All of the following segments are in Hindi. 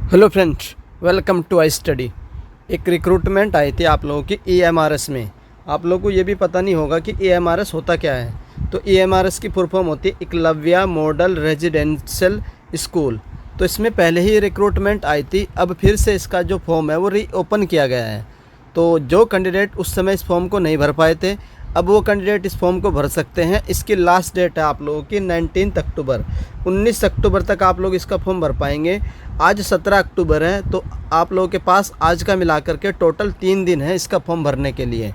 Hello friends, welcome to I study. एक रिक्रूटमेंट आई थी आप लोगों की EMRS में। आप लोगों को ये भी पता नहीं होगा कि EMRS होता क्या है। तो EMRS की फुल फॉर्म होती है एकलव्या मॉडल रेजिडेंशियल स्कूल। तो इसमें पहले ही रिक्रूटमेंट आई थी, अब फिर से इसका जो फॉर्म है वो रीओपन किया गया है। तो जो कैंडिडेट उस समय इस फॉर्म को नहीं भर पाए थे, अब वो कैंडिडेट इस फॉर्म को भर सकते हैं। इसकी लास्ट डेट है आप लोगों की 19 अक्टूबर। 19 अक्टूबर तक आप लोग इसका फॉर्म भर पाएंगे। आज 17 अक्टूबर है, तो आप लोगों के पास आज का मिला करके टोटल 3 दिन है इसका फॉर्म भरने के लिए।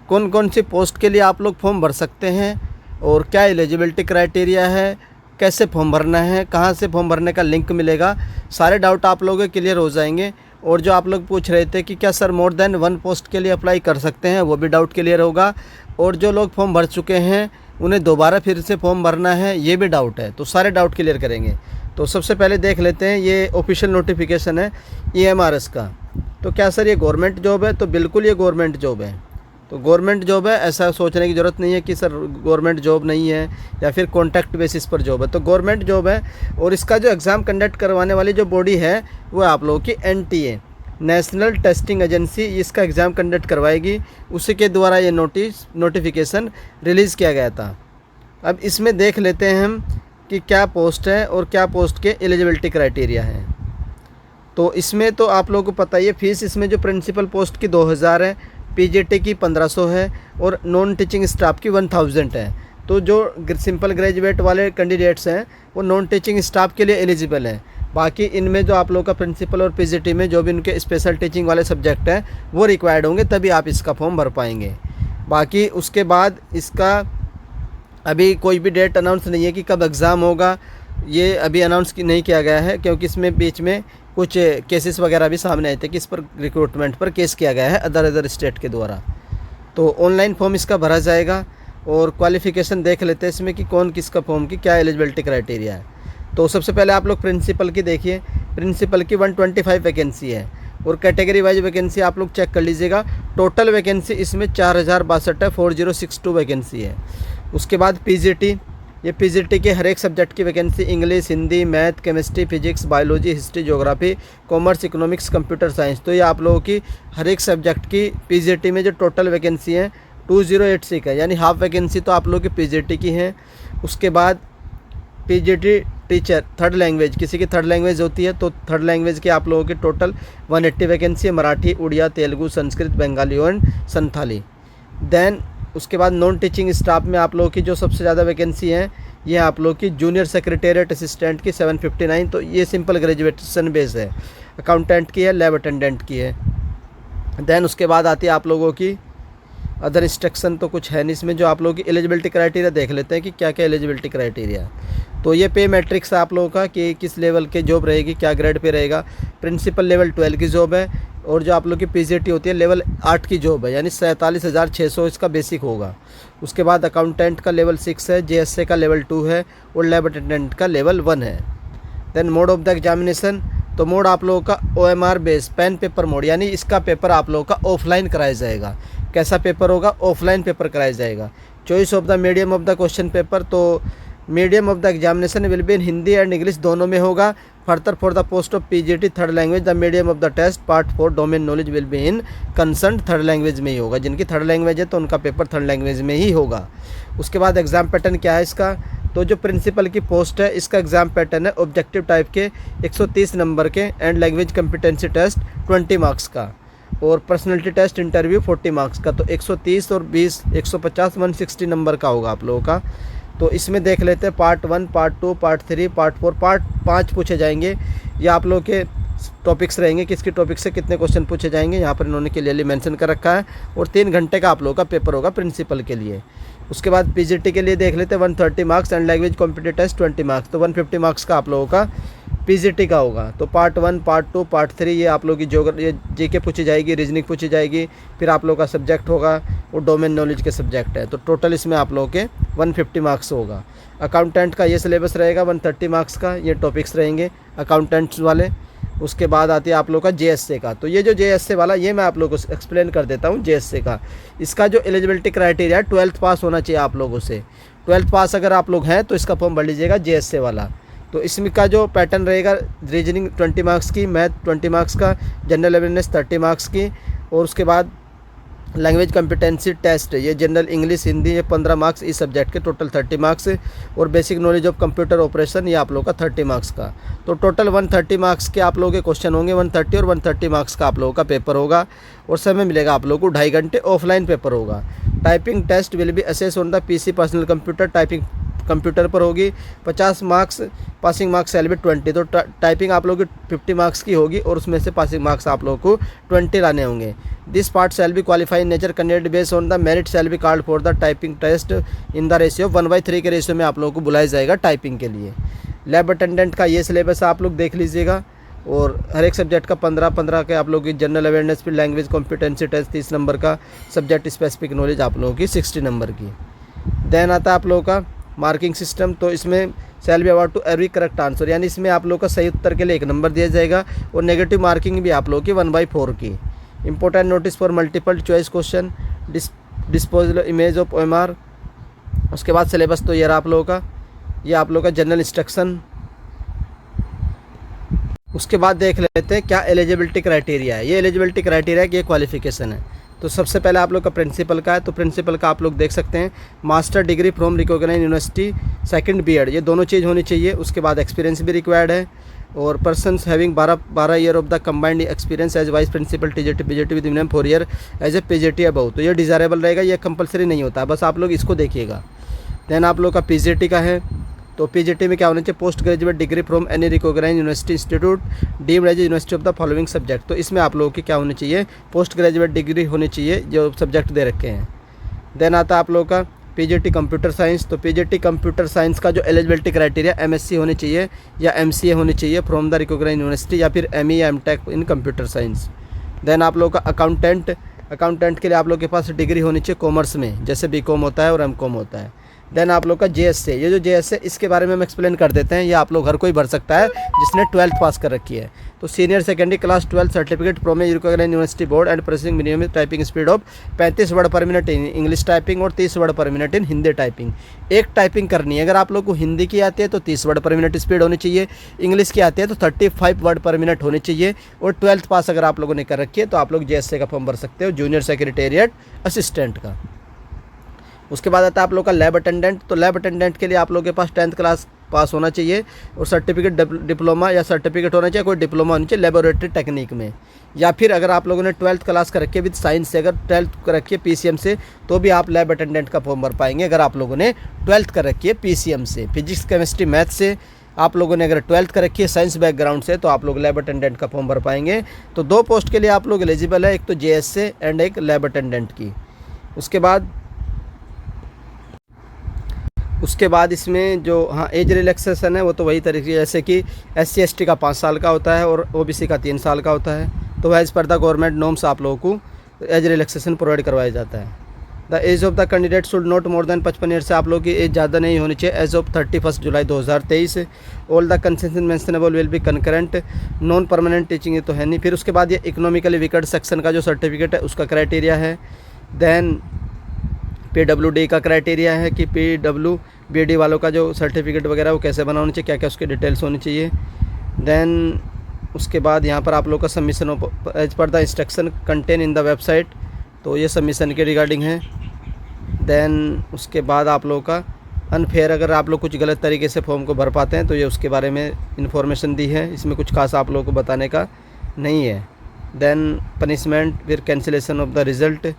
कौन कौन सी पोस्ट के लिए आप लोग फॉर्म भर सकते हैं और क्या एलिजिबिलिटी क्राइटेरिया है, कैसे फॉर्म भरना है, कहाँ से फॉर्म भरने का लिंक मिलेगा, सारे डाउट आप लोगों के क्लियर हो जाएंगे। और जो आप लोग पूछ रहे थे कि क्या सर मोर देन 1 पोस्ट के लिए अप्लाई कर सकते हैं, वो भी डाउट क्लियर होगा। और जो लोग फॉर्म भर चुके हैं उन्हें दोबारा फिर से फॉर्म भरना है, ये भी डाउट है। तो सारे डाउट क्लियर करेंगे। तो सबसे पहले देख लेते हैं, ये ऑफिशियल नोटिफिकेशन है EMRS का। तो क्या सर ये गवर्नमेंट जॉब है? तो बिल्कुल ये गवर्नमेंट जॉब है। तो गवर्नमेंट जॉब है, ऐसा सोचने की ज़रूरत नहीं है कि सर गवर्नमेंट जॉब नहीं है या फिर कॉन्ट्रैक्ट बेसिस पर जॉब है। तो गवर्नमेंट जॉब है। और इसका जो एग्ज़ाम कंडक्ट करवाने वाली जो बॉडी है वो आप लोगों की NTA नेशनल टेस्टिंग एजेंसी इसका एग्ज़ाम कंडक्ट करवाएगी। उसी के द्वारा ये नोटिफिकेशन रिलीज़ किया गया था। अब इसमें देख लेते हैं हम कि क्या पोस्ट है और क्या पोस्ट के एलिजिबिलिटी क्राइटेरिया है। तो इसमें तो आप लोगों को पता ही है, फीस इसमें जो प्रिंसिपल पोस्ट की 2000 है, PGT की 1500 है और नॉन टीचिंग स्टाफ की 1000 है। तो जो सिंपल ग्रेजुएट वाले कैंडिडेट्स हैं वो नॉन टीचिंग स्टाफ के लिए एलिजिबल हैं। बाकी इनमें जो आप लोगों का प्रिंसिपल और PGT में जो भी उनके स्पेशल टीचिंग वाले सब्जेक्ट हैं वो रिक्वायर्ड होंगे, तभी आप इसका फॉर्म भर पाएंगे। बाकी उसके बाद इसका अभी कोई भी डेट अनाउंस नहीं है कि कब एग्ज़ाम होगा, ये अभी अनाउंस नहीं किया गया है, क्योंकि इसमें बीच में कुछ केसेस वगैरह भी सामने आए थे कि इस पर रिक्रूटमेंट पर केस किया गया है अदर स्टेट के द्वारा। तो ऑनलाइन फॉर्म इसका भरा जाएगा। और क्वालिफ़िकेशन देख लेते हैं इसमें कि कौन किसका फॉर्म की क्या एलिजिबिलिटी क्राइटेरिया है। तो सबसे पहले आप लोग प्रिंसिपल की देखिए। प्रिंसिपल की 125 वैकेंसी है और कैटेगरी वाइज वैकेंसी आप लोग चेक कर लीजिएगा। टोटल वैकेंसी इसमें 4062 है, 4062 वैकेंसी है। उसके बाद PGT, ये PGT के हर एक सब्जेक्ट की vacancy, English, Hindi, math, chemistry, physics, biology, history, geography, commerce, economics, computer science. तो ये आप लोगों की हर एक सब्जेक्ट की PGT में जो टोटल वैकेंसी है 2086 है, यानी हाफ वैकेंसी तो आप लोगों की PGT की है। उसके बाद PGT टीचर थर्ड लैंग्वेज, किसी की थर्ड लैंग्वेज होती है तो थर्ड लैंग्वेज की आप लोगों की टोटल 180 वैकेंसी है, मराठी, उड़िया, तेलुगु, संस्कृत, बंगाली और संथाली। देन उसके बाद नॉन टीचिंग स्टाफ में आप लोगों की जो सबसे ज़्यादा वैकेंसी है ये आप लोगों की जूनियर सेक्रेटेरिएट असिस्टेंट की 759। तो ये सिंपल ग्रेजुएशन बेस है। अकाउंटेंट की है, लैब अटेंडेंट की है। देन उसके बाद आती है आप लोगों की अदर इंस्ट्रक्शन, तो कुछ है नहीं इसमें। जो आप लोगों की एलिजिबिलिटी क्राइटेरिया देख लेते हैं कि क्या क्या एलिजिबिलिटी क्राइटेरिया है। तो ये पे मैट्रिक्स है आप लोगों का कि किस लेवल के जॉब रहेगी, क्या ग्रेड पे रहेगा। प्रिंसिपल लेवल 12 की जॉब है और जो आप लोग की PGT होती है लेवल 8 की जॉब है, यानी 47,600 इसका बेसिक होगा। उसके बाद अकाउंटेंट का लेवल 6 है, JSA का लेवल 2 है और लैब अटेंडेंट का लेवल 1 है। Then mode of the examination, तो मोड आप लोगों का OMR base pen paper mode, यानी इसका पेपर आप लोगों का ऑफलाइन कराया जाएगा। कैसा पेपर होगा? ऑफलाइन पेपर कराया जाएगा। Choice of the medium of the question paper, तो medium of the examination will be in Hindi and English, दोनों में होगा। Further for the post of PGT third language the medium of the test part 4 domain knowledge will be in concern third language में ही होगा। जिनकी थर्ड लैंग्वेज है तो उनका पेपर थर्ड लैंग्वेज में ही होगा। उसके बाद एग्ज़ाम पैटर्न क्या है इसका? तो जो प्रिंसिपल की पोस्ट है इसका एग्ज़ाम पैटर्न है ऑब्जेक्टिव टाइप के 130 नंबर के and language competency test 20 marks का और पर्सनैलिटी टेस्ट इंटरव्यू 40 मार्क्स का। तो 130 और 20 150 160 नंबर का होगा आप लोगों का। तो इसमें देख लेते हैं part 1, part 2, part 3, part 4, part 5 पूछे जाएंगे। ये आप लोगों के टॉपिक्स रहेंगे, किसके टॉपिक से कितने क्वेश्चन पूछे जाएंगे यहाँ पर इन्होंने क्लियरली मेंशन कर रखा है। और 3 घंटे का आप लोगों का पेपर होगा प्रिंसिपल के लिए। उसके बाद PGT के लिए देख लेते हैं 130 marks and language competitive test 20 marks, तो 150 मार्क्स का आप लोगों का PGT का होगा। तो पार्ट 1, पार्ट 2, पार्ट 3 ये आप लोगों की ये GK पूछी जाएगी, रीजनिंग पूछी जाएगी, फिर आप लोगों का सब्जेक्ट होगा और डोमेन नॉलेज के सब्जेक्ट है। तो टोटल इसमें आप लोगों के 150 मार्क्स होगा। अकाउंटेंट का ये सिलेबस रहेगा 130 मार्क्स का, ये टॉपिक्स रहेंगे अकाउंटेंट्स वाले। उसके बाद आती है आप लोगों का JSA का। तो ये जो JSA वाला ये मैं आप लोगों को एक्सप्लेन कर देता हूँ। JSA का इसका जो एलिजिबिलिटी क्राइटेरिया है 12th पास होना चाहिए आप लोगों से। 12th पास अगर आप लोग हैं तो इसका फॉर्म भर लीजिएगा JSA वाला। तो इसमें का जो पैटर्न रहेगा, रीजनिंग 20 मार्क्स की, मैथ 20 मार्क्स का, जनरल अवेयरनेस 30 मार्क्स की, और उसके बाद लैंग्वेज कॉम्पिटेंसी टेस्ट, ये जनरल इंग्लिश हिंदी, ये 15 मार्क्स इस सब्जेक्ट के, टोटल 30 मार्क्स, और basic knowledge of computer operation ये आप लोगों का 30 मार्क्स का। तो टोटल 130 मार्क्स के आप लोगों के क्वेश्चन होंगे, 130 और 130 मार्क्स का आप लोगों का पेपर होगा, और समय मिलेगा आप लोगों को 2.5 घंटे, ऑफलाइन पेपर होगा। Typing test will be assess on the PC personal computer, typing computer पर होगी। 50 marks, passing marks shall be 20, तो टाइपिंग आप लोगों की 50 मार्क्स की होगी, और उसमें से पासिंग मार्क्स आप लोगों को 20 लाने होंगे। This part shall be qualify in nature candidate based on the merit shall be called for the typing test in the ratio 1/3 के रेशियो में आप लोगों को बुलाया जाएगा टाइपिंग के लिए। लैब अटेंडेंट का ये सिलेबस आप लोग देख लीजिएगा, और हर एक सब्जेक्ट का 15-15 के आप लोगों की जनरल अवेयरनेस, फिर लैंग्वेज कॉम्पिटेंसी टेस्ट 30 नंबर का, सब्जेक्ट स्पेसिफिक नॉलेज आप लोगों की 60 नंबर की। देन आता है आप लोगों का मार्किंग सिस्टम, तो इसमें shall be award to every correct answer, यानी इसमें आप लोगों का सही उत्तर के लिए 1 नंबर दिया जाएगा, और नेगेटिव मार्किंग भी आप लोगों की 1/4 की। Important notice for multiple choice question, disposal image of OMR। उसके बाद सिलेबस तो ये रहा आप लोगों का, ये आप लोगों का जनरल इंस्ट्रक्शन। उसके बाद देख लेते हैं क्या एलिजिबिलिटी क्राइटेरिया है। ये एलिजिबिलिटी क्राइटेरिया की क्वालिफिकेशन है। तो सबसे पहले आप लोग का प्रिंसिपल का है, तो प्रिंसिपल का आप लोग देख सकते हैं master degree from recognised university, second BEd, ये दोनों चीज़ होनी चाहिए। उसके बाद एक्सपीरियंस भी रिक्वायर्ड है, और persons having 12 year of the combined experience as vice principal TGT PGT with minimum 4 year as a PGT above, तो ये डिज़ायरेबल रहेगा, ये कंपलसरी नहीं होता, बस आप लोग इसको देखिएगा। देन आप लोग का पीजीटी का है, तो पीजीटी में क्या होना चाहिए, post graduate degree from any recognised university institute deemed as university of the following subject, तो इसमें आप लोगों की क्या होनी चाहिए, पोस्ट ग्रेजुएट डिग्री होनी चाहिए जो सब्जेक्ट दे रखे हैं। देन आता है आप लोगों का पीजीटी कंप्यूटर साइंस, तो पीजीटी कंप्यूटर साइंस का जो एलिजिबिलिटी क्राइटेरिया एमएससी होनी चाहिए या एमसीए होनी चाहिए फ्रॉम द रिकॉग्नाइज्ड यूनिवर्सिटी, या फिर एमई या MTech in computer science. Then आप लोगों का अकाउंटेंट के लिए आप लोग के पास डिग्री होनी चाहिए कॉमर्स में, जैसे बीकॉम होता है और एमकॉम होता है। देन आप लोग का जेएसए, ये जो जेएसए इसके बारे में हम एक्सप्लेन कर देते हैं, ये आप लोग हर कोई भर सकता है जिसने 12th पास कर रखी है। तो senior secondary class 12 certificate from a recognised university board and processing minimum typing speed of 35 word per minute in English typing और 30 word per minute in Hindi typing. एक टाइपिंग करनी है, अगर आप लोग को हिंदी की आती है तो 30 वर्ड पर मिनट स्पीड होनी चाहिए, इंग्लिश की आती है तो 35 वर्ड पर मिनट होनी चाहिए, और 12th पास अगर आप लोगों ने कर रखी है तो आप लोग जेएसए का फॉर्म भर सकते हो, जूनियर सेक्रेटेरिएट असिस्टेंट का। उसके बाद आता है आप लोग का लैब अटेंडेंट, तो लैब अटेंडेंट के लिए आप लोग के पास 10th क्लास पास होना चाहिए, और सर्टिफिकेट डिप्लोमा या सर्टिफिकेट होना चाहिए, कोई डिप्लोमा होनी चाहिए लेबोरेटरी टेक्निक में, या फिर अगर आप लोगों ने 12th क्लास कर रखी है विद साइंस से, अगर 12th कर रखी है पीसीएम से, तो भी आप लैब अटेंडेंट का फॉर्म भर पाएंगे। अगर आप लोगों ने 12th कर रखी है पीसीएम से, फिजिक्स केमिस्ट्री मैथ से आप लोगों ने अगर 12th कर रखी है साइंस बैकग्राउंड से, तो आप लोग लैब अटेंडेंट का फॉर्म भर पाएंगे। तो 2 पोस्ट के लिए आप लोग एलिजिबल है, एक तो जेएसए एंड एक लैब अटेंडेंट की। उसके बाद इसमें जो एज रिलैक्सेशन है वो तो वही तरीके, जैसे कि SC/ST का 5 साल का होता है और OBC का 3 साल का होता है, तो as per the government norms आप लोगों को एज रिलैक्सेशन प्रोवाइड करवाया जाता है। The age of the candidate should not more than 55 year से आप लोगों की एज ज़्यादा नहीं होनी चाहिए age of 31 July 2023। All the concession mentionable will be concurrent, non permanent teaching ये तो है नहीं। फिर उसके बाद ये इकोनॉमिकली वीकर सेक्शन का जो सर्टिफिकेट है उसका क्राइटेरिया है। देन PWD का क्राइटेरिया है कि PWBD वालों का जो सर्टिफिकेट वगैरह वो कैसे बना होना चाहिए, क्या क्या उसकी डिटेल्स होनी चाहिए। देन उसके बाद यहाँ पर आप लोग का submission as per the instruction contain in the website, तो ये सबमिशन के रिगार्डिंग है। देन उसके बाद आप लोगों का अनफेयर, अगर आप लोग कुछ गलत तरीके से फॉर्म को भर पाते हैं तो ये उसके बारे में इन्फॉर्मेशन दी है, इसमें कुछ खास आप लोगों को बताने का नहीं है। देन पनिशमेंट, फिर कैंसिलेशन ऑफ द रिज़ल्ट।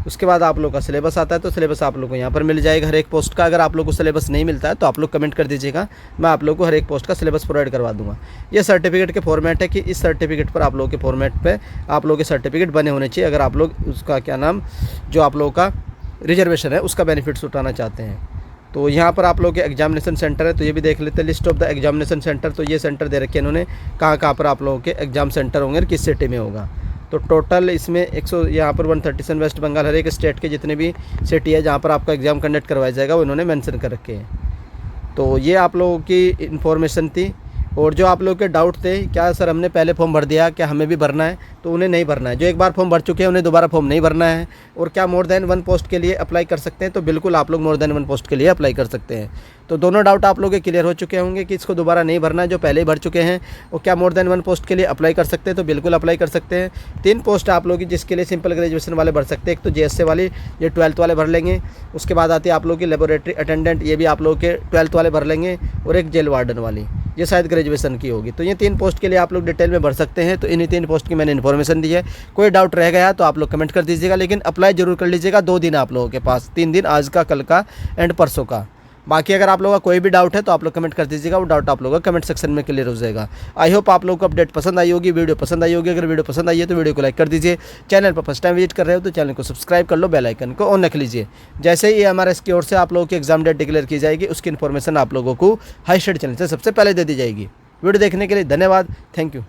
उसके बाद आप लोग का सिलेबस आता है, तो सिलेबस आप लोग को यहाँ पर मिल जाएगा हर एक पोस्ट का। अगर आप लोग को सिलेबस नहीं मिलता है तो आप लोग कमेंट कर दीजिएगा, मैं आप लोग को हर एक पोस्ट का सिलेबस प्रोवाइड करवा दूंगा। ये सर्टिफिकेट के फॉर्मेट है कि इस सर्टिफिकेट पर आप लोगों के फॉर्मेट पे आप लोगों के सर्टिफिकेट बने होने चाहिए, अगर आप लोग उसका क्या नाम जो आप लोगों का रिजर्वेशन है उसका बेनिफिट्स उठाना चाहते हैं। तो यहाँ पर आप लोग के एग्जामिनेशन सेंटर है, तो ये भी देख लेते हैं list of the examination centre. तो ये सेंटर दे रखे हैं इन्होंने, कहाँ पर आप लोगों के एग्जाम सेंटर होंगे और किस सिटी में होगा। तो टोटल इसमें 100 यहाँ पर 137 वेस्ट बंगाल हर एक स्टेट के जितने भी सिटी है जहाँ पर आपका एग्ज़ाम कंडक्ट करवाया जाएगा वो इन्होंने मेंशन कर रखे हैं। तो ये आप लोगों की इन्फॉर्मेशन थी। और जो आप लोग के डाउट थे क्या सर हमने पहले फॉर्म भर दिया, क्या हमें भी भरना है, तो उन्हें नहीं भरना है। जो एक बार फॉर्म भर चुके हैं उन्हें दोबारा फॉर्म नहीं भरना है। और क्या मोर देन 1 पोस्ट के लिए अप्लाई कर सकते हैं, तो बिल्कुल आप लोग मोर देन 1 पोस्ट के लिए अप्लाई कर सकते हैं। तो दोनों डाउट आप लोग के क्लियर हो चुके होंगे कि इसको दोबारा नहीं भरना है, जो पहले ही भर चुके हैं। और क्या मोर देन 1 पोस्ट के लिए अप्लाई कर सकते हैं, तो बिल्कुल अप्लाई कर सकते हैं। 3 पोस्ट आप लोग की जिसके लिए सिंपल ग्रेजुएशन वाले भर सकते हैं। एक तो JSA वाली, ये 12th वाले भर लेंगे। उसके बाद आती है आप लोग की लेबोरेटरी अटेंडेंट, ये भी आप लोग के 12th वाले भर लेंगे। और एक जेल वार्डन वाली, ये शायद ग्रेजुएशन की होगी। तो ये 3 पोस्ट के लिए आप लोग डिटेल में भर सकते हैं। तो इन्हीं 3 पोस्ट की मैंने इन्फॉर्मेशन दी है। कोई डाउट रह गया तो आप लोग कमेंट कर दीजिएगा, लेकिन अप्लाई जरूर कर लीजिएगा। 2 दिन आप लोगों के पास, 3 दिन, आज का, कल का एंड परसों का। बाकी अगर आप लोगों का कोई भी डाउट है तो आप लोग कमेंट कर दीजिएगा, वो डाउट आप लोगों का कमेंट सेक्शन में क्लियर हो जाएगा। आई होप आप लोगों को अपडेट पसंद आई होगी, वीडियो पसंद आई होगी। अगर वीडियो पसंद आई है तो वीडियो को लाइक कर दीजिए। चैनल पर फर्स्ट टाइम विजिट कर रहे हो तो चैनल को सब्सक्राइब कर लो, बेल आइकन को ऑन रख लीजिए। जैसे ही AMRS की ओर से आप लोगों की एग्जाम डेट डिक्लेयर की जाएगी, उसकी इन्फॉर्मेशन आप लोगों को हाई स्टडी चैनल से सबसे पहले दे दी जाएगी। वीडियो देखने के लिए धन्यवाद। Thank you.